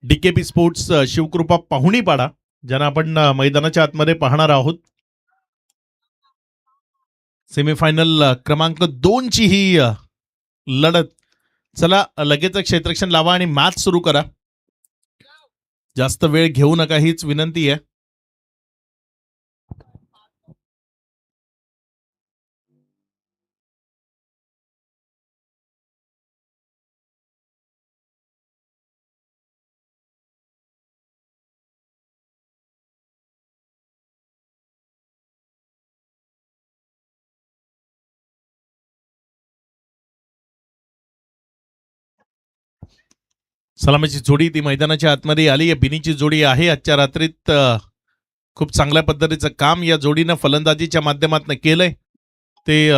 DKP sports Shivkrupa पाहुणीपाडा ज्यांना आपण मैदानाच्या आतमध्ये पाहणार आहोत. सेमीफायनल क्रमांक 2 ची ही लढत. चला लगेच क्षेत्ररक्षण लावा आणि मॅच सुरू करा. जास्त वेळ घेऊ नका हीच विनंती आहे. सलामीची जोडी ती मैदानाच्या आतमध्ये आली. बिनीची जोडी आहे. आजच्या रात्रीत खूप चांगल्या पद्धतीचं काम या जोडीनं फलंदाजीच्या माध्यमातून केलंय. ते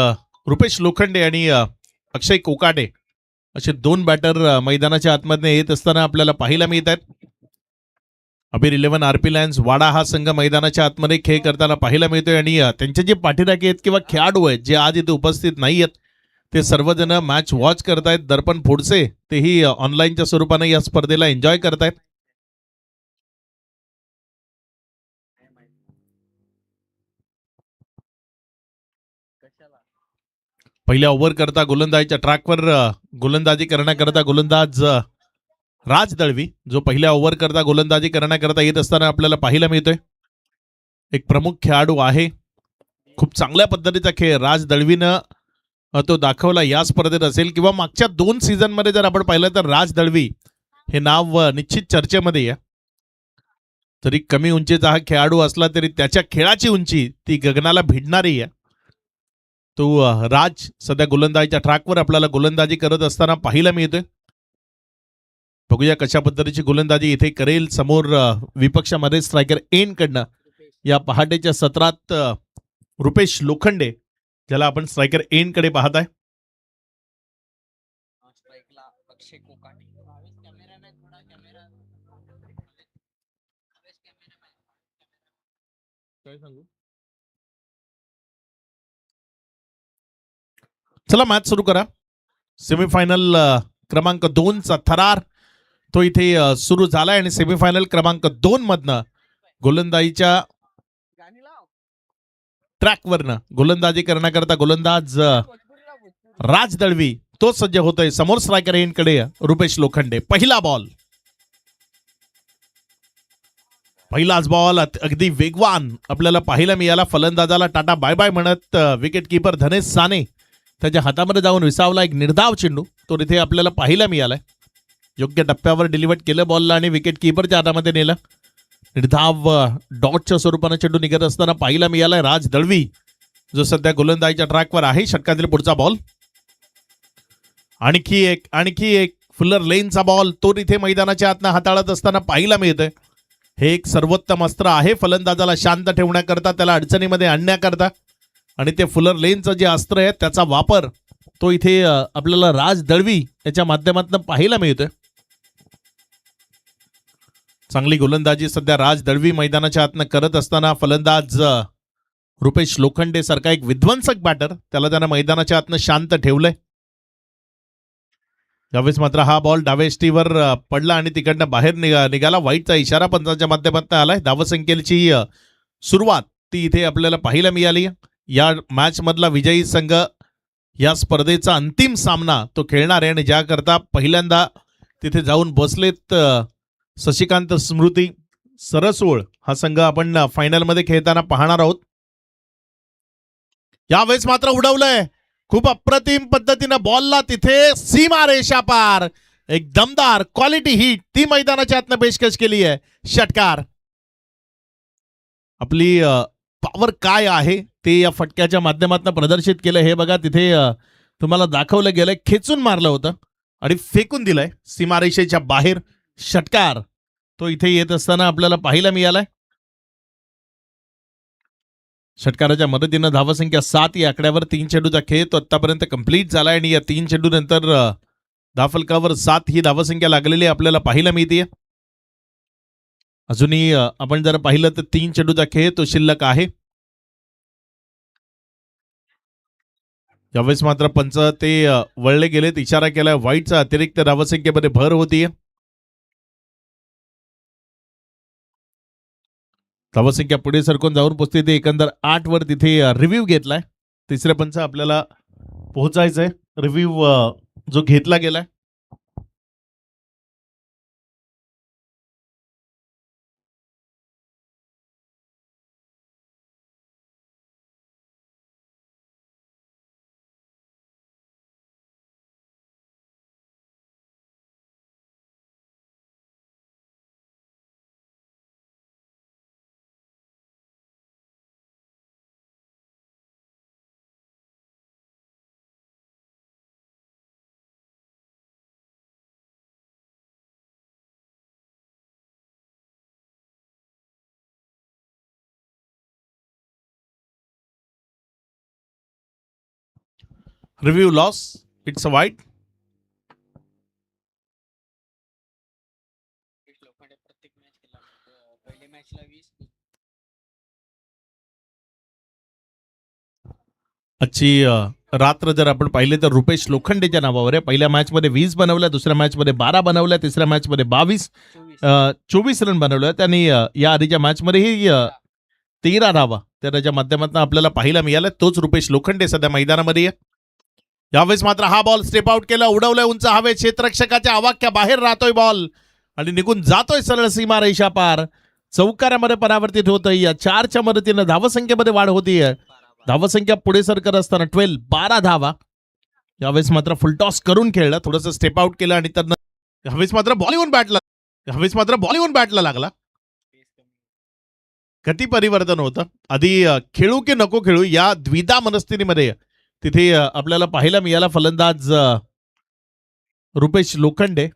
रुपेश लोखंडे आणि अक्षय कोकाटे असे दोन बॅटर मैदानाच्या आतमध्ये येत असताना आपल्याला पाहायला मिळत आहेत. अबीर 11 आरपी लायन्स वाडा हा संघ मैदानाच्या आतमध्ये खेळ करताना पाहायला मिळतोय आणि त्यांचे जे पाठीराखे आहेत किंवा खेळाडू आहेत जे आज इथे उपस्थित नाही आहेत ते सर्वजण मॅच वॉच करतायत. दर्पण फोडसे तेही ऑनलाईनच्या स्वरूपाने या स्पर्धेला एन्जॉय करतायत. पहिल्या ओव्हर करता गोलंदाजीच्या ट्रॅकवर गोलंदाजी करण्याकरता गोलंदाज राज दळवी जो पहिल्या ओव्हर करता गोलंदाजी करण्याकरता येत असताना आपल्याला पाहायला मिळतोय. एक प्रमुख खेळाडू आहे. खूप चांगल्या पद्धतीचा खेळ राज दळवीनं तो दाखवला या स्पर्धेत असेल किंवा मागच्या 2 सीझन मध्ये जर आपण पाहिलं तर राज दळवी हे नाव निश्चित चर्चेमध्ये आहे. तरी कमी उंचीचा हा खेळाडू असला तरी त्याच्या खेळाची उंची ती गगनाला भिडणारी आहे. तो राज सध्या गोलंदाजीच्या ट्रॅकवर आपल्याला गोलंदाजी करत असताना पाहायला मिळतोय. बघूया कशा पद्धतीची गोलंदाजी इथे करेल. समोर विपक्षामध्ये स्ट्रायकर एन कडनं या पहाटेच्या सत्रात रुपेश लोखंडे ज्याला आपण स्ट्रायकर एन कडे पाहत आहे. चला मॅच सुरू करा. सेमीफायनल क्रमांक 2 चा थरार तो इथे सुरू झालाय आणि सेमीफायनल क्रमांक 2 मधनं गोलंदाजीच्या ट्रॅकवरनं गोलंदाजी करण्याकरता गोलंदाज राज दळवी तो सज्ज होतोय. समोर स्ट्रायकर एनकडे रुपेश लोखंडे. पहिला बॉल. पहिलाच बॉल अगदी वेगवान आपल्याला पाहायला मिळाला. फलंदाजाला टाटा बाय बाय म्हणत विकेट किपर धनेश साने त्याच्या हातामध्ये जाऊन विसावला एक निर्धाव चेंडू तो तिथे आपल्याला पाहायला मिळालाय. योग्य टप्प्यावर डिलिव्हर केलं बॉलला आणि विकेट किपरच्या हातामध्ये नेलं. निर्धाव डॉटच्या स्वरूपाने चेंडू निघत असताना पाहायला मिळालाय. राज दळवी जो सध्या गोलंदाजीच्या ट्रॅकवर आहे. षटकातील पुढचा बॉल. आणखी एक फुलर लेनचा बॉल तो तिथे मैदानाच्या आतनं हाताळत असताना पाहायला मिळतंय. हे एक सर्वोत्तम अस्त्र आहे फलंदाजाला शांत ठेवण्याकरता त्याला अडचणीमध्ये आणण्याकरता आणि ते फुलर लेनचं जे अस्त्र आहे त्याचा वापर तो इथे आपल्याला राज दळवी याच्या माध्यमातून पाहायला मिळतोय. चांगली गोलंदाजी सध्या राज दळवी मैदानाच्या आतनं करत असताना फलंदाज रुपेश लोखंडे सारखा एक विध्वंसक बॅटर त्याला त्यानं मैदानाच्या आतनं शांत ठेवलंय. यावेळेस मात्र हा बॉल डावेष्टीवर पडला आणि तिकडनं बाहेर निघाला. वाईटचा इशारा पंचांच्या माध्यमातून आलाय. धावसंख्येची सुरुवात ती इथे आपल्याला पाहायला मिळाली. या मॅच मधला विजयी संघ या स्पर्धेचा अंतिम सामना तो खेळणार आहे आणि ज्याकरता पहिल्यांदा तिथे जाऊन बसलेत शशिकांत स्मृती सरसोळ हा संघ आपण फायनलमध्ये खेळताना पाहणार आहोत. यावेळेस मात्र उडवलंय खूप अप्रतिम पद्धतीनं बॉलला तिथे सीमा रेषा पार एक दमदार क्वालिटी हिट ती मैदानाच्या आतनं पेशकश केली आहे. षटकार. आपली पॉवर काय आहे ते या फटक्याच्या माध्यमातून प्रदर्शित केलं. हे बघा तिथे तुम्हाला दाखवलं गेलंय. खेचून मारलं होतं आणि फेकून दिलंय सीमारेषेच्या बाहेर. षटकार तो इथे येत असताना आपल्याला पाहायला मिळालाय. षटकाराच्या मदतीनं धावसंख्या 7 या आकड्यावर 3 चेंडूचा खेळ तो आतापर्यंत कंप्लीट झालाय आणि या 3 चेंडू नंतर धावफलकावर 7 ही धावसंख्या लागलेली आपल्याला पाहायला मिळते. अजूनही आपण जर पाहिलं तर 3 चेंडूचा खेळ तो शिल्लक आहे. यावेळेस मात्र पंच ते वळले गेलेत. इशारा केलाय. वाईटचा अतिरिक्त धावसंख्येमध्ये भर होतीये. धावसंख्या पुढे सरकून जाऊन पोहोचते ते एकंदर 8 वर तिथे रिव्ह्यू घेतलाय. तिसऱ्या पंच आपल्याला पोहोचायचंय. रिव्ह्यू जो घेतला गेलाय रिव्ह्यू लॉस. इट्स अ वाईट. आजची रात्र जर आपण पाहिले तर रुपेश लोखंडेच्या नावावर आहे. पहिल्या मॅचमध्ये 20 बनवल्या, दुसऱ्या मॅचमध्ये 12 बनवल्या, तिसऱ्या मॅचमध्ये 24 रन बनवल्या. त्यांनी या आधीच्या मॅचमध्येही 13 धावा त्याच्या माध्यमातून आपल्याला पाहायला मिळाला. तोच रुपेश लोखंडे सध्या मैदानामध्ये आहे. यावेळेस मात्र हा बॉल स्टेप आउट केला, उडवलाय उंच हवे. क्षेत्ररक्षकाच्या आवाक्या बाहेर राहतोय बॉल आणि निघून जातोय सरळ सीमा रेषा पार. चौकारामध्ये परावर्तित होतोय. या 4च्या मदतीनं धावसंख्येमध्ये वाढ होतीये. धावसंख्या पुढे सरकत असताना 12 धावा. यावेळेस मात्र फुलटॉस करून खेळला, थोडंसं स्टेप आउट केलं आणि तर यावेळेस मात्र बॉलिवूड बॅटला लागला. गती परिवर्तन होतं. आधी खेळू की नको खेळू या द्विधा मनस्थितीमध्ये तिथे आपल्याला पाहायला मिळाला फलंदाज रुपेश लोखंडे.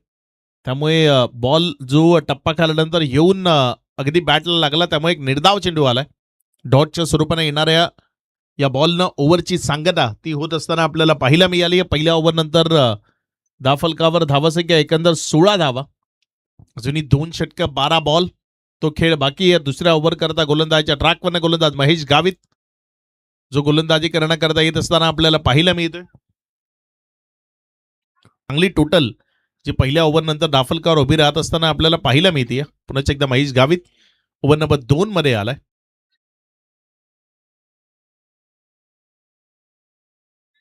त्यामुळे बॉल जो टप्पा खाल्यानंतर येऊन अगदी बॅटला लागला, त्यामुळे एक निर्धाव चेंडू आलाय. डॉटच्या स्वरूपाने येणाऱ्या या बॉलनं ओव्हरची सांगता ती होत असताना आपल्याला पाहायला मिळाली. पहिल्या ओव्हर नंतर दाफलकावर धावसंख्या एकंदर 16 धावा. अजूनही 2 षटकं 12 बॉल तो खेळ बाकी आहे. दुसऱ्या ओव्हर करता गोलंदाजीच्या ट्रॅकवरनं गोलंदाज महेश गावित जो गोलंदाजी करण्याकरता येत असताना आपल्याला पाहायला मिळतोय. चांगली टोटल जी पहिल्या ओव्हर नंतर दाफलकावर उभी राहत असताना आपल्याला पाहायला मिळते. पुन्हा एकदा महेश गावित ओव्हर नंबर 2 मध्ये आलाय.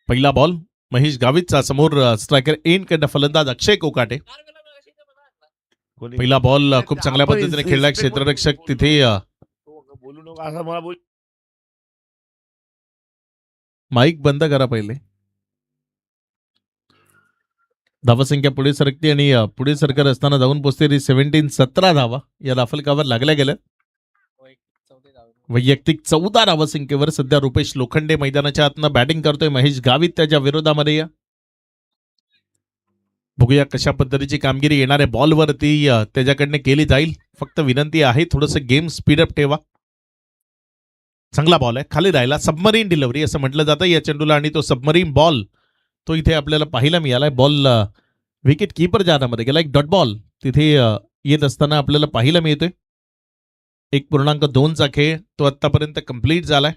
पहिला बॉल महेश गावितचा, समोर स्ट्रायकर एन कडे फलंदाज अक्षय कोकाटे. पहिला बॉल खूप चांगल्या पद्धतीने खेळला. क्षेत्ररक्षक तिथे बोलू नका असं मला बोल. माईक बंद करा पहिले. धावसंख्या पुढे सरकते आणि पुढे सरकत असताना जाऊन पोहोचते 17 धावा या दाफलकावर लागल्या गेल्या. वैयक्तिक 14 धावसंख्येवर सध्या रुपेश लोखंडे मैदानाच्या आतनं बॅटिंग करतोय. महेश गावित त्याच्या विरोधामध्ये या. बघूया कशा पद्धतीची कामगिरी येणाऱ्या बॉलवरती त्याच्याकडनं केली जाईल. फक्त विनंती आहे थोडंसं गेम स्पीडअप ठेवा. चांगला बॉल आहे, खाली राहिला. सबमरीन डिलिव्हरी असं म्हटलं जातं या चेंडूला आणि तो सबमरीन बॉल तो इथे आपल्याला पाहायला मिळालाय. बॉल विकेट कीपर जाण्यामध्ये गेला. एक डॉट बॉल तिथे येत असताना आपल्याला पाहायला मिळतोय. 1.2चा खेळ तो आतापर्यंत कंप्लीट झालाय.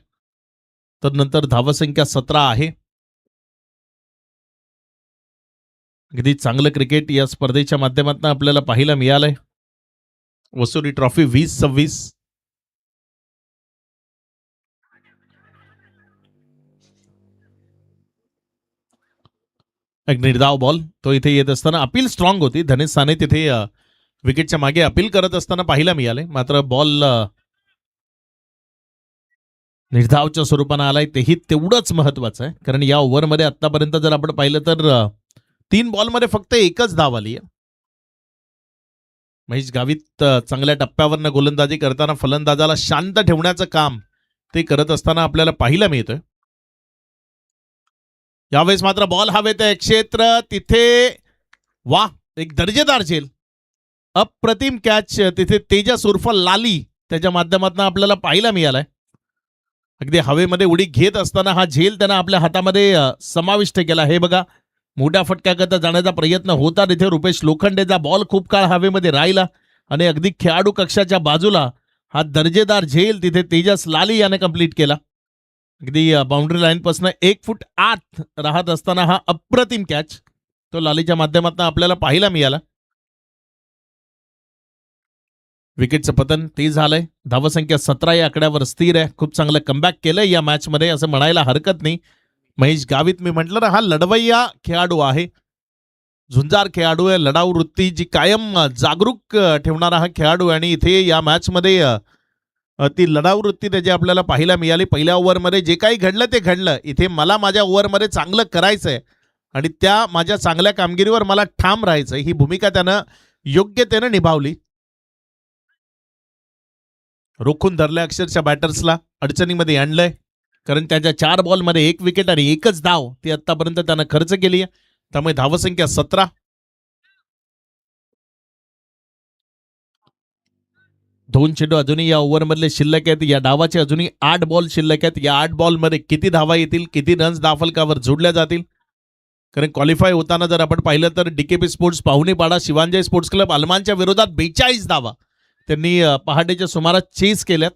तर नंतर धावसंख्या 17 आहे. अगदी चांगलं क्रिकेट या स्पर्धेच्या माध्यमातून आपल्याला पाहायला मिळालंय. वसुली ट्रॉफी 2026. एक निर्धाव बॉल तो इथे येत असताना अपील स्ट्रॉंग होती. धनेश साने तिथे विकेटच्या मागे अपील करत असताना पाहायला मिळाले. मात्र बॉल निर्धावच्या स्वरूपानं आलाय, तेही तेवढंच महत्वाचं आहे. कारण या ओव्हरमध्ये आतापर्यंत जर आपण पाहिलं तर 3 बॉलमध्ये फक्त एकच धाव आली आहे. महेश गावित चांगल्या टप्प्यावरनं गोलंदाजी करताना फलंदाजाला शांत ठेवण्याचं काम ते करत असताना आपल्याला पाहायला मिळतोय. यावेळेस मात्र बॉल हवेत आहे. क्षेत्र तिथे वा, एक दर्जेदार झेल, अप्रतिम कॅच तिथे तेजस उर्फ लाली त्याच्या माध्यमातून आपल्याला पाहायला मिळालाय. अगदी हवेमध्ये उडी घेत असताना हा झेल त्यानं आपल्या हातामध्ये समाविष्ट केला. हे बघा, मोठ्या फटक्याकरता जाण्याचा प्रयत्न होता तिथे रुपेश लोखंडेचा. बॉल खूप काळ हवेमध्ये राहिला आणि अगदी खेळाडू कक्षाच्या बाजूला हा दर्जेदार झेल तिथे तेजस लाली याने कंप्लीट केला. अगदी बाउंड्री लाईन पासून 1 फूट आत राहत असताना हा अप्रतिम कॅच तो लालीच्या माध्यमातून आपल्याला पाहायला मिळाला. विकेटचं पतन ते झालंय. धावसंख्या 17 या आकड्यावर स्थिर आहे. खूप चांगलं कमबॅक केलंय या मॅचमध्ये असं म्हणायला हरकत नाही. महेश गावित, मी म्हटलं ना, हा लढवय्या खेळाडू आहे, झुंजार खेळाडू आहे. लढाऊ वृत्ती जी कायम जागरूक ठेवणारा हा खेळाडू आहे. आणि इथे या मॅचमध्ये ती लढाऊ वृत्ती त्याची आपल्याला पाहायला मिळाली. पहिल्या ओव्हरमध्ये जे काही घडलं ते घडलं. इथे मला माझ्या ओव्हरमध्ये चांगलं करायचंय आणि त्या माझ्या चांगल्या कामगिरीवर मला ठाम राहायचंय, ही भूमिका त्यानं योग्यतेनं निभावली. रोखून धरलं अक्षरशः बॅटर्सला, अडचणीमध्ये आणलंय. कारण त्याच्या 4 बॉलमध्ये 1 विकेट आणि 1च धाव ती आतापर्यंत त्यानं खर्च केली आहे. त्यामुळे धावसंख्या 17. 2 चेंडू अजूनही या ओव्हरमधले शिल्लक आहेत. या डावाचे अजूनही 8 बॉल शिल्लक आहेत. या 8 बॉलमध्ये किती धावा येतील, किती रन्स धावफलकावर जोडल्या जातील. कारण क्वालिफाय होताना जर आपण पाहिलं तर डीकेपी स्पोर्ट्स पाहुणेपाडा शिवांजय स्पोर्ट्स क्लब अलमानच्या विरोधात 42 धावा त्यांनी पहाटेच्या सुमारास चेस केल्यात.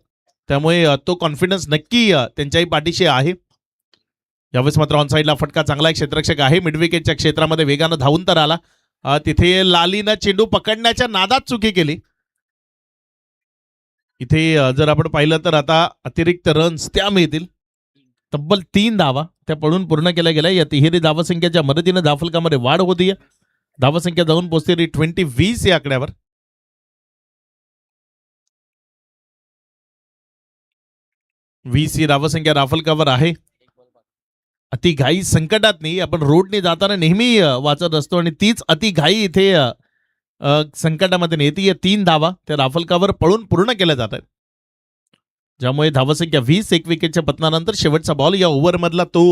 त्यामुळे तो कॉन्फिडन्स नक्की त्यांच्याही पाठीशी आहे. यावेळेस मात्र ऑनसाईडला फटका, चांगला एक क्षेत्ररक्षक आहे. मिडविकेटच्या क्षेत्रामध्ये वेगानं धावून तर आला. तिथे लालीनं चेंडू पकडण्याच्या नादात चुकी केली. इथे जर आपण पाहिलं तर आता अतिरिक्त रन्स त्या मिळतील. तब्बल 3 धावा त्या पडून पूर्ण केल्या गेल्या. या तिहेरी धावसंख्येच्या मदतीने धावफलकामध्ये वाढ होतीये. धावसंख्या जाऊन पोहोचते 20-20 या आकड्यावर. 20 ही धावसंख्या धावफलकावर आहे. अतिघाई संकटात नाही, आपण रोडने जाताना नेहमी वाचत असतो आणि तीच अतिघाई इथे संकटामध्ये नेती. 3 धावा त्या धावफलकावर पळून पूर्ण केल्या जात आहेत. ज्यामुळे धावसंख्या 20. 1 विकेटच्या पतनानंतर शेवटचा बॉल या ओव्हरमधला तो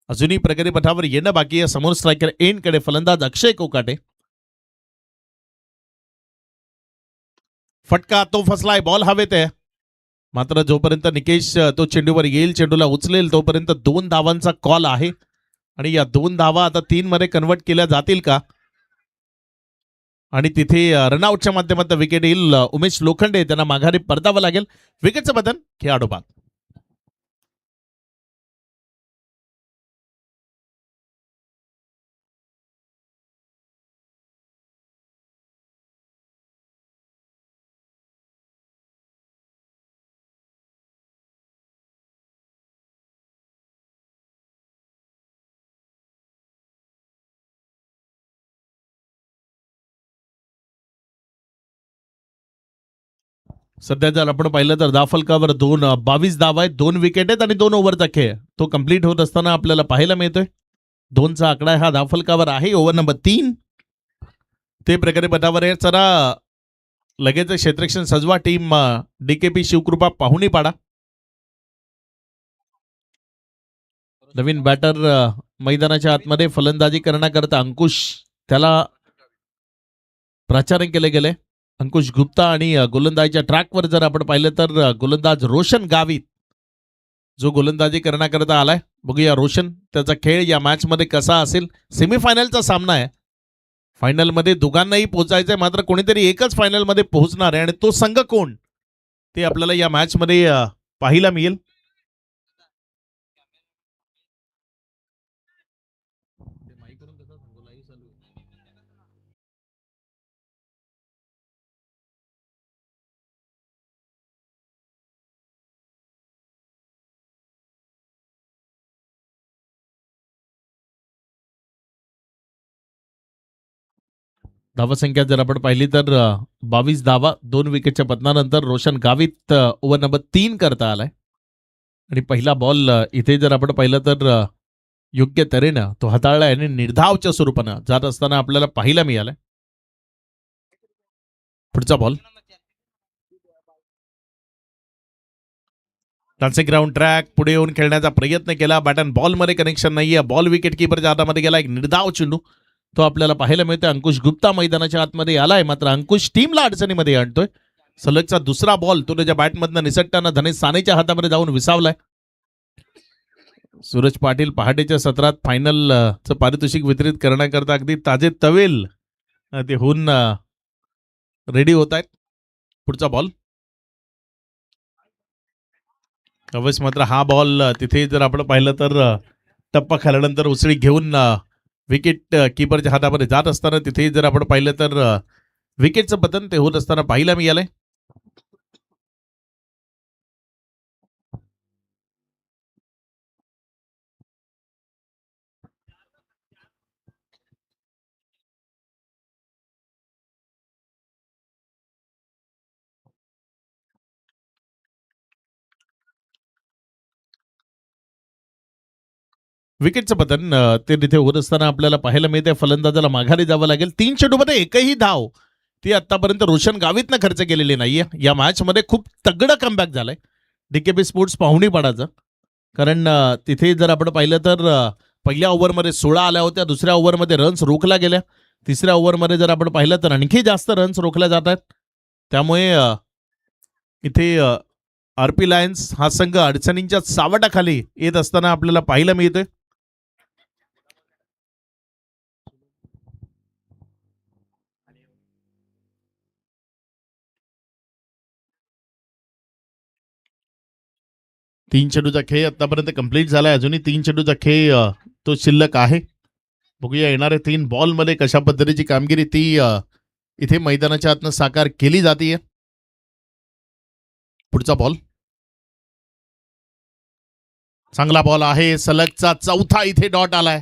अजूनही प्रगतीपथावर येणं बाकी आहे. समोर स्ट्रायकर एंडकडे फलंदाज अक्षय कोकाटे. फटका तो फसलाय, बॉल हवेत आहे. मात्र जोपर्यंत निकेश तो चेंडूवर येईल, चेंडूला उचलेल, तोपर्यंत 2 धावांचा कॉल आहे. आणि या 2 धावा आता 3 मध्ये कन्वर्ट केल्या जातील का? आणि तिथे रनआउटच्या माध्यमातून विकेट येईल. उमेश लोखंडे त्यांना माघारी परतावं लागेल. विकेटचं बदल खेळाडू बाद. सध्या जर आपण पाहिलं तर धावफलकावर 22 धावा आहेत, 2 विकेट आहेत आणि 2 ओव्हरचा खेळ तो कंप्लीट होत असताना आपल्याला पाहायला मिळतोय. 2चा आकडा हा धावफलकावर आहे. ओव्हर नंबर 3 ते प्रकारे पदावर आहे. चला लगेच क्षेत्ररक्षण सजवा टीम डीकेपी शिवकृपा पाहुणेपाडा. नवीन बॅटर मैदानाच्या आतमध्ये फलंदाजी करण्याकरता अंकुश त्याला प्राचारण केले गेले. अंकुश गुप्ता आणि गोलंदाजीच्या ट्रॅकवर जर आपण पाहिलं तर गोलंदाज रोशन गावित जो गोलंदाजी करण्याकरता आलाय. बघूया रोशन त्याचा खेळ या मॅच मध्ये कसा असेल. सेमीफायनलचा सामना आहे. फायनलमध्ये दोघांनाही पोहोचायचंय, मात्र कोणीतरी एकच फायनलमध्ये पोहोचणार आहे आणि तो संघ कोण ते आपल्याला या मॅच मध्ये पाहायला मिळेल. धावसंख्या जर आपण पाहिली तर 22 धावा 2 विकेटच्या पतनानंतर रोशन गावित ओव्हर नंबर 3 करता आलाय. आणि पहिला बॉल इथे जर आपण पाहिलं तर योग्य तऱ्हेनं तो हाताळला आणि निर्धावच्या स्वरूपानं जात असताना आपल्याला पाहायला मिळालंय. पुढचा बॉल डान्सिंग ग्राउंड ट्रॅक पुढे येऊन खेळण्याचा प्रयत्न केला. बॅट अँड बॉलमध्ये कनेक्शन नाहीये. बॉल विकेट किपरच्या हातामध्ये गेला. एक निर्धाव चेंडू तो आपल्याला पाहायला मिळतोय. अंकुश गुप्ता मैदानाच्या आतमध्ये आलाय, मात्र अंकुश टीमला अडचणीमध्ये आणतोय. सलगचा दुसरा बॉल तो त्याच्या बॅटमधनं निसटताना धनेश सानेच्या हातामध्ये जाऊन विसावलाय. सूरज पाटील पहाटेच्या सत्रात फायनलचं पारितोषिक वितरित करण्याकरता अगदी ताजे तवेल ते होऊन रेडी होत आहेत. पुढचा बॉल अवश्य, मात्र हा बॉल तिथे जर आपण पाहिलं तर टप्पा खाल्यानंतर उसळी घेऊन विकेट किपरच्या हातामध्ये जात असताना तिथे जर आपण पाहिलं तर विकेटचं पतन ते होत असताना पाहायला मिळालंय. विकेटचं पतन ते तिथे होत असताना आपल्याला पाहायला मिळते. फलंदाजाला माघारी जावं लागेल. 3 चेंडूमध्ये एकही धाव ती आतापर्यंत रोशन गावितनं खर्च केलेली नाहीये. या मॅचमध्ये खूप तगडं कमबॅक झालंय डीकेबी स्पोर्ट्स पाहुणीपाडाचं. कारण तिथे जर आपण पाहिलं तर पहिल्या ओव्हरमध्ये 16 आल्या होत्या. दुसऱ्या ओव्हरमध्ये रन्स रोखल्या गेल्या. तिसऱ्या ओव्हरमध्ये जर आपण पाहिलं तर आणखी जास्त रन्स रोखल्या जात आहेत. त्यामुळे इथे आरपी लायन्स हा संघ अडचणींच्या सावटाखाली येत असताना आपल्याला पाहायला मिळतोय. तीन चेंडूचा खेळ आतापर्यंत कंप्लीट झालाय. अजूनही 3 चेंडूचा खेळ तो शिल्लक आहे. बघूया येणाऱ्या 3 बॉलमध्ये कशा पद्धतीची कामगिरी ती इथे मैदानाच्या आतनं साकार केली जाते. पुढचा बॉल चांगला बॉल आहे. सलगचा चौथा इथे डॉट आलाय.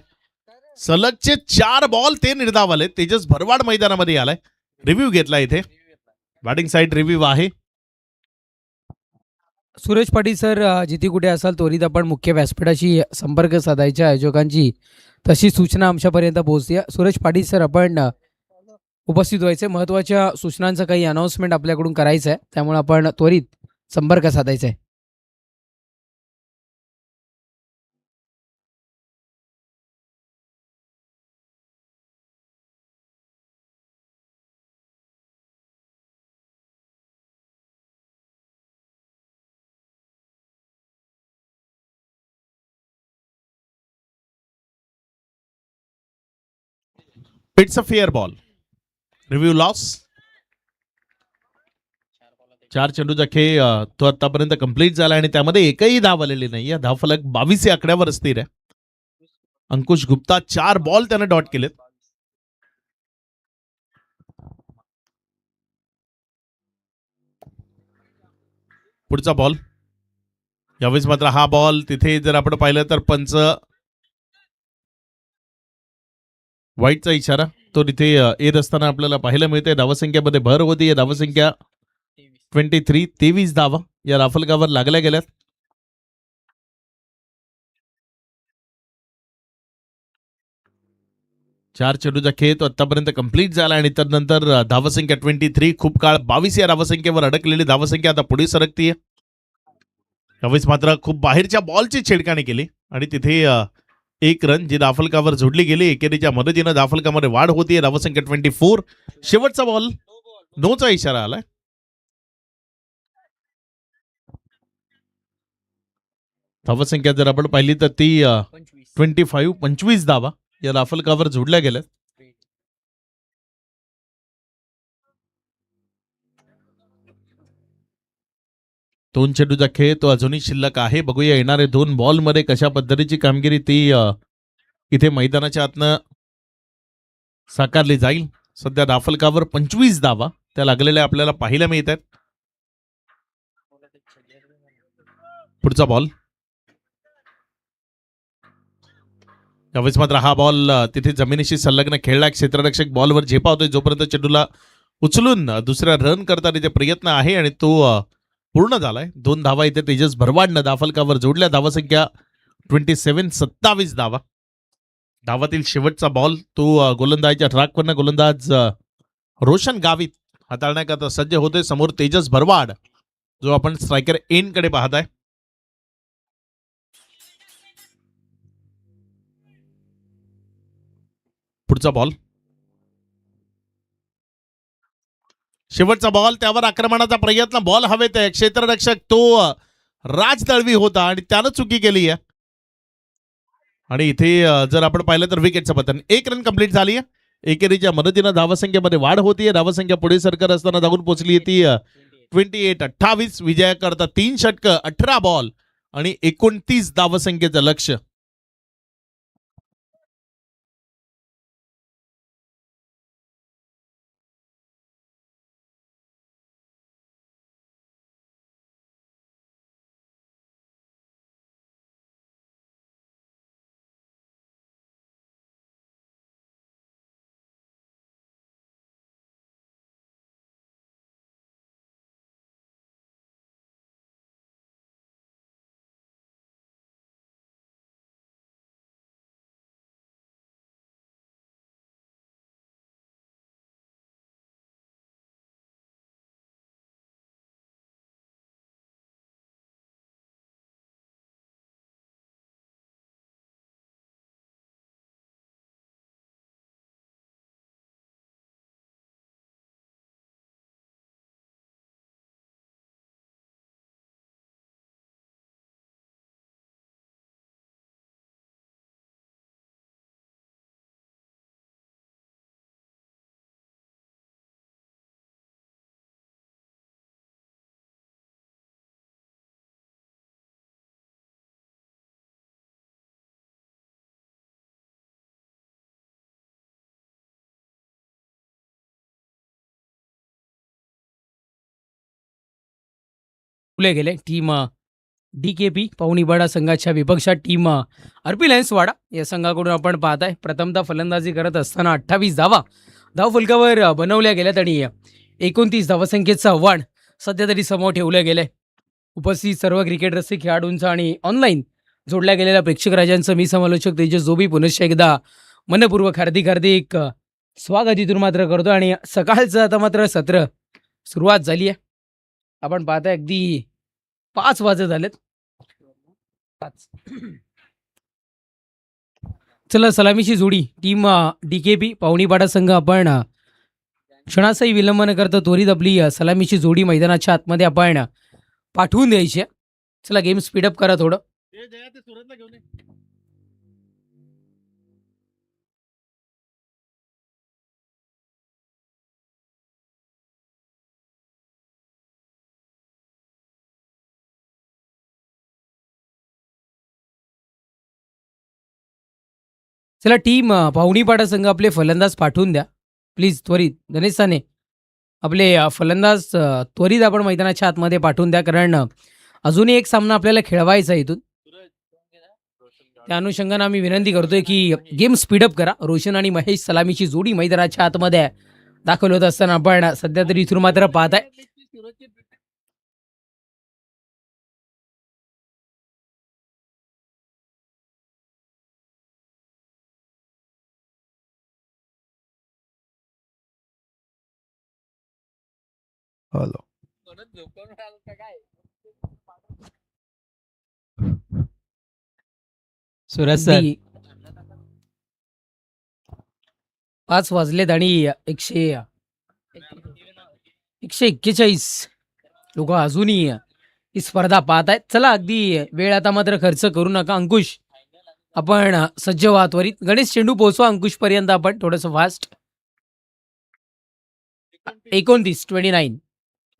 सलगचे 4 बॉल ते निर्धाव आले. तेजस भरवाड मैदानामध्ये आलाय. रिव्ह्यू घेतला इथे. बॅटिंग साईड रिव्ह्यू आहे. सुरेश पाटील सर, जिथे कुठे असाल त्वरित आपण मुख्य व्यासपीठाशी संपर्क साधायच्या आयोजकांची तशी सूचना आमच्यापर्यंत पोहोचते. सुरेश पाटील सर, आपण उपस्थित व्हायचे. महत्त्वाच्या सूचनांचं काही अनाउन्समेंट आपल्याकडून करायचं आहे, त्यामुळे आपण त्वरित संपर्क साधायचा आहे. It's a fair ball. Review loss. 4 चेंडूचा खेळ तो आतापर्यंत कंप्लीट झाला आणि त्यामध्ये एकही धाव आलेली नाही. या धावफलक 22 या आकड्यावर स्थिर आहे. अंकुश गुप्ता 4 बॉल त्याने डॉट केलेत. पुढचा बॉल. यावेळेस मात्र हा बॉल तिथे जर आपण पाहिलं तर पंच वाईटचा इशारा तो तिथे येत असताना आपल्याला पाहायला मिळते. धावसंख्येमध्ये भर होती. धावसंख्या 23 धावा या राफलकावर लागल्या गेल्यात. चार चेंडूचा खेळ तो आतापर्यंत कंप्लीट झाला आणि त्यानंतर धावसंख्या 23 खूप काळ 22 या धावसंख्येवर अडकलेली धावसंख्या आता पुढे सरकतीये. यावेळेस मात्र खूप बाहेरच्या बॉलची छेडखानी केली आणि तिथे 1 रन जी धाफलकावर जोडली गेली. एकेरीच्या मदतीनं धाफलकामध्ये वाढ होतीये. धावसंख्या 24. शेवटचा बॉल नोचा इशारा आलाय. धावसंख्या जर आपण पाहिली तर ती 25 धावा या धाफलकावर जोडल्या गेल्या. दोन चेंडूचा खेळ तो अजूनही शिल्लक आहे. बघूया येणारे 2 बॉलमध्ये कशा पद्धतीची कामगिरी ती इथे मैदानाच्या आतनं साकारली जाईल. सध्या धाफलकावर 25 धावा त्या लागलेल्या आपल्याला पाहायला मिळत आहेत. पुढचा बॉल. यावेळेस मात्र हा बॉल तिथे जमिनीशी संलग्न खेळला. क्षेत्ररक्षक बॉलवर झेपावतोय. जोपर्यंत चेंडूला उचलून दुसऱ्या रन करता तिथे प्रयत्न आहे आणि तो पूर्ण झालाय. 2 धावा इथे तेजस भरवाडनं धाफलकावर जोडल्या. धावसंख्या 27 धावा. धावातील शेवटचा बॉल तो गोलंदाजीच्या ट्रॅकवरनं गोलंदाज रोशन गावित हाताळण्याकरता सज्ज होते. समोर तेजस भरवाड जो आपण स्ट्रायकर एंड कडे पाहताय. पुढचा बॉल. शेवटचा बॉल त्यावर आक्रमणाचा प्रयत्न. बॉल हवेत आहे. क्षेत्ररक्षक तो राज दळवी होता आणि त्यानं चुकी केली आहे आणि इथे जर आपण पाहिलं तर विकेटचं पतन. 1 रन कंप्लीट झाली आहे. एकेरीच्या मदतीनं धावसंख्येमध्ये वाढ होतीये. धावसंख्या पुढे सरकत असताना जाऊन पोहोचली ती 28. विजयाकरता 3 षटकं 18 बॉल आणि 29 धावसंख्येचं लक्ष. ठेवले गेले. टीम DKP पवनीवाडा संघाच्या विपक्षात टीम RP लायन्सवाडा या संघाकडून आपण पाहताय. प्रथमतः फलंदाजी करत असताना 28 धावा धावफलकावर बनवल्या गेल्यात आणि 29 धावसंख्येचं आव्हान सध्या तरी समोर ठेवलं गेलंय. उपस्थित सर्व क्रिकेट रसिक खेळाडूंचं आणि ऑनलाईन जोडल्या गेलेल्या प्रेक्षक राजांचं मी समालोचक तेजस जोबी पुनश्च एकदा मनपूर्वक हार्दिक स्वागत इथून मात्र करतो. आणि सकाळचं आता मात्र सत्र सुरुवात झाली आहे. आपण पाहताय अगदी 5 वाजत झालेत. 5. चला सलामीची जोडी टीम DKP पवनीवाडा संघ आपण क्षणाचाही विलंब न करता त्वरित आपली सलामीची जोडी मैदानाच्या आतमध्ये आपण पाठवून द्यायची आहे. चला गेम स्पीडअप करा थोडं. ते सुरतला घेऊन ये. चला टीम पवनीवाडा संघ आपले फलंदाज पाठवून द्या प्लीज त्वरित. गणेश साने आपले फलंदाज त्वरित आपण मैदानाच्या आतमध्ये पाठवून द्या, कारण अजूनही एक सामना आपल्याला खेळवायचा आहे इथून. त्या अनुषंगाने आम्ही विनंती करतोय की गेम स्पीडअप करा. रोशन आणि महेश सलामीची जोडी मैदानाच्या आतमध्ये दाखल होत असताना आपण सध्या तरी इथून मात्र पाहताय. हॅलो. सुरज सर 5 वाजलेत आणि 141 लोक अजूनही ही स्पर्धा पाहत आहेत. चला अगदी वेळ आता मात्र खर्च करू नका. अंकुश आपण सज्ज व्हा त्वरित. गणेश चेंडू पोहोचवा अंकुश पर्यंत आपण थोडंसं फास्ट.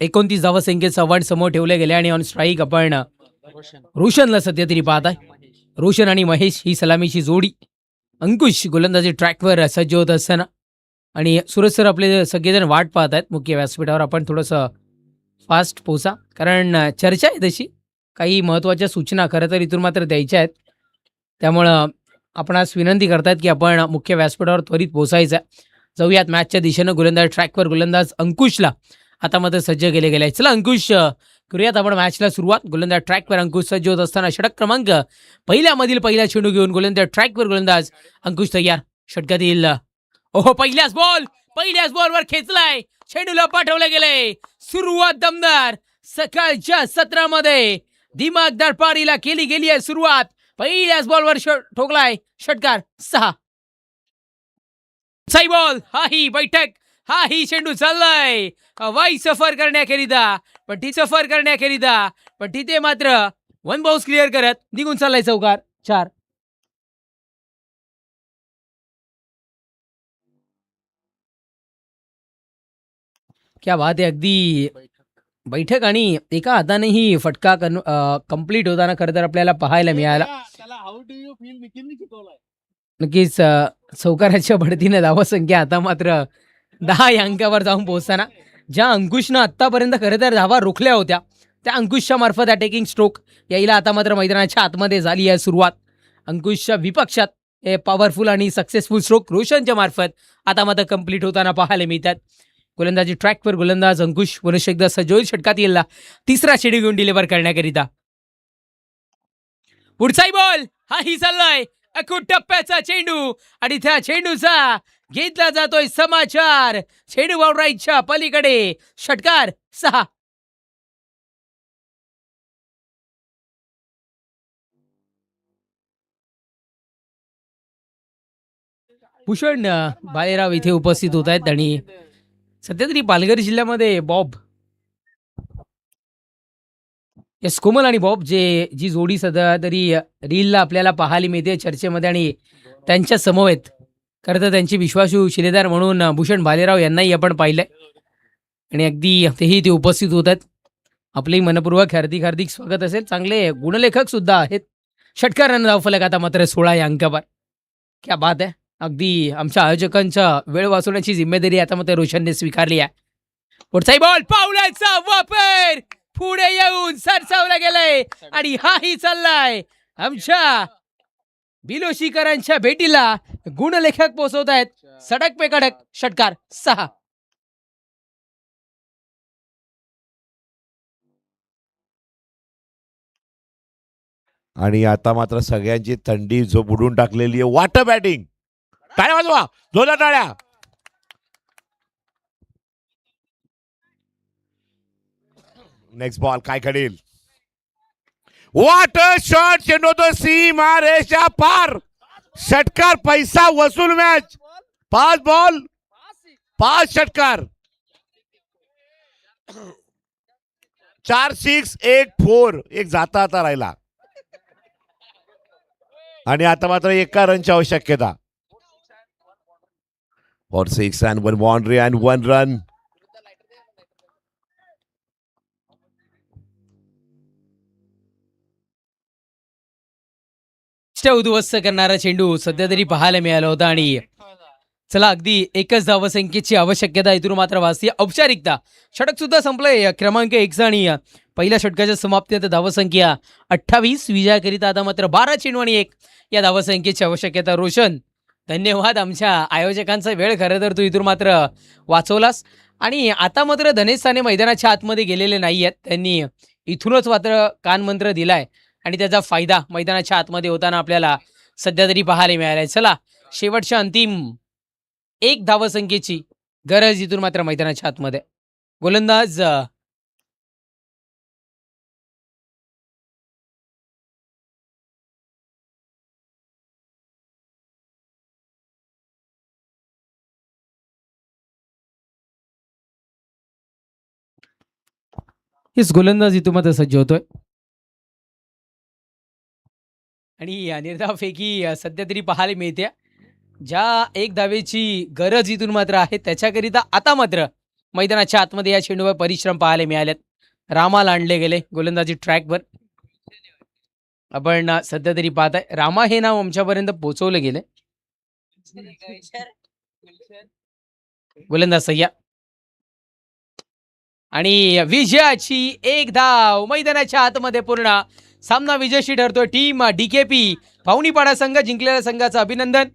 29 धावसंख्येचं आव्हान समोर ठेवले गेले आणि ऑन स्ट्राईक आपण रोशनला सध्या तरी पाहताय. रोशन आणि महेश ही सलामीची जोडी. अंकुश गोलंदाजी ट्रॅकवर सज्ज होत असताना आणि सुरज सर आपले सगळेजण वाट पाहत आहेत मुख्य व्यासपीठावर. आपण थोडंसं फास्ट पोचा, कारण चर्चा आहे तशी काही महत्त्वाच्या सूचना खरं तर इथून मात्र द्यायच्या आहेत. त्यामुळं आपण आज विनंती करतायत की आपण मुख्य व्यासपीठावर त्वरित पोचायचं. जाऊयात मॅचच्या दिशेनं. गोलंदाज ट्रॅकवर गोलंदाज अंकुशला आता मात्र सज्ज केले गेले. चला अंकुश करूयात आपण मॅचला सुरुवात. गोलंदाज ट्रॅकवर अंकुश सज्ज होत असताना षटक क्रमांक पहिल्यामधील पहिला चेंडू घेऊन गोलंदाज ट्रॅकवर गोलंदाज अंकुश तयार. षटकातील पहिल्याच बॉलवर खेचलाय. चेंडूला पाठवले गेले. सुरुवात दमदार. सकाळच्या सत्रामध्ये दिमागदार पारीला केली गेली आहे सुरुवात. पहिल्याच बॉलवर ठोकलाय षटकार 6. साई बॉल. हाही बैठक, हाही चेंडू चाललाय हवाई सफर करण्याकरिता, पण तिथे मात्र 1 बाउन्स क्लिअर करत निघून चाललाय चौकार 4. क्या बात आहे. अगदी बैठक आणि एका हातानेही फटका कंप्लीट होताना खरं तर आपल्याला पाहायला मिळाला. हाऊ डू यू फील निखिलने शिकवलाय. नक्कीच चौकाराच्या बढतीने धावसंख्या आता मात्र 10 या अंकावर जाऊन पोहोचताना ज्या अंकुशनं आत्तापर्यंत खरं तर धावा रोखल्या होत्या त्या अंकुशच्या मार्फत अटॅकिंग स्ट्रोक यायला आता मात्र मैदानाच्या आतमध्ये झाली आहे सुरुवात. अंकुशच्या विपक्षात हे पॉवरफुल आणि सक्सेसफुल स्ट्रोक रोशनच्या मार्फत आता मात्र कंप्लीट होताना पाहायला मिळतात. गोलंदाजी ट्रॅकवर गोलंदाज अंकुश पुनश्च एकदा सजोईल षटकात येईल तिसरा चेंडू घेऊन डिलिव्हर करण्याकरिता. पुढचाही बॉल हाही चाललाय. अखूट टप्प्याचा चेंडू आणि त्या चेंडूचा घेतला जातोय समाचार. चेंडू बाउंड्रीच्या पलीकडे षटकार 6. भूषण बालेराव इथे उपस्थित होत आहेत आणि सध्या तरी पालघर जिल्ह्यामध्ये बॉब येस कोमल आणि बॉब जी जोडी सध्या तरी रीलला आपल्याला पाहायला मिळते चर्चेमध्ये आणि त्यांच्या समवेत खरं तर त्यांची विश्वासू शिलेदार म्हणून भूषण बालेराव यांनाही आपण पाहिलंय आणि अगदी तेही ते उपस्थित होत आहेत. आपले मनपूर्वक हार्दिक स्वागत असेल. चांगले गुणलेखक सुद्धा आहेत. षटकारानं धावफलक आता मात्र 16 या अंकावर. क्या बात आहे. अगदी आमच्या आयोजकांच्या वेळ वाचवण्याची जिम्मेदारी आता मात्र रोशनने स्वीकारली आहे. पुढचाही बॉल पावलाचा वापर पुढे येऊन सरसावला गेलाय आणि हाही चाललाय आमच्या बिलोशीकरांच्या भेटीला गुणलेखक पोहोचवत आहेत सडक पे कडक षटकार 6. आणि आता मात्र सगळ्यांची थंडी जो बुडून टाकलेली आहे. वाटर बॅटिंग, टाळ्या वाजवा, जोरदार टाळ्या. नेक्स्ट बॉल काय करेल. वॉटर शॉट चेंडू सीमा रेषा पार. षटकार, पैसा वसूल मॅच. 5 बॉल 5 षटकार. 4 6 1 4. एक जाता आता राहिला आणि आता मात्र एका रनची आवश्यकता. For 6 and 1 boundary and 1 run. उद्ध्वस्त करणारा चेंडू सध्या तरी पाहायला मिळाला होता आणि चला अगदी एकच धावसंख्येची आवश्यकता इथून मात्र वाचते. औपचारिकता षटक सुद्धा संपलंय क्रमांक 1 आणि पहिल्या षटकाच्या समाप्तीत धावसंख्या 28. विजयाकरिता आता मात्र 12 चेंडू आणि 1 या धावसंख्येची आवश्यकता. रोशन धन्यवाद, आमच्या आयोजकांचा वेळ खरं तर तू इथून मात्र वाचवलास. आणि आता मात्र धनेश साने मैदानाच्या आतमध्ये गेलेले नाही आहेत, त्यांनी इथूनच मात्र कानमंत्र दिलाय आणि त्याचा फायदा मैदानाच्या आतमध्ये होताना आपल्याला सध्या तरी पाहायला मिळालाय. चला शेवटच्या अंतिम 1 धावसंख्येची गरज इथून मात्र मैदानाच्या आतमध्ये. गोलंदाज गोलंदाज इथून मात्र सज्ज होतोय आणि निर्धावफेकी सध्या तरी पाहायला मिळते. ज्या 1 धावेची गरज इथून मात्र आहे त्याच्याकरिता आता मात्र मैदानाच्या आतमध्ये या चेंडूवर परिश्रम पाहायला मिळालेत. रामाला आणले गेले गोलंदाजी ट्रॅकवर. आपण सध्या तरी पाहताय रामा हे नाव आमच्यापर्यंत पोहोचवलं गेले. गोलंदाज सय्या आणि विजयाची 1 धाव मैदानाच्या आतमध्ये पूर्ण. सामना विजयशी ठरतोय. टीम DKP पावणीपाडा संघ जिंकलेल्या संघाचं अभिनंदन.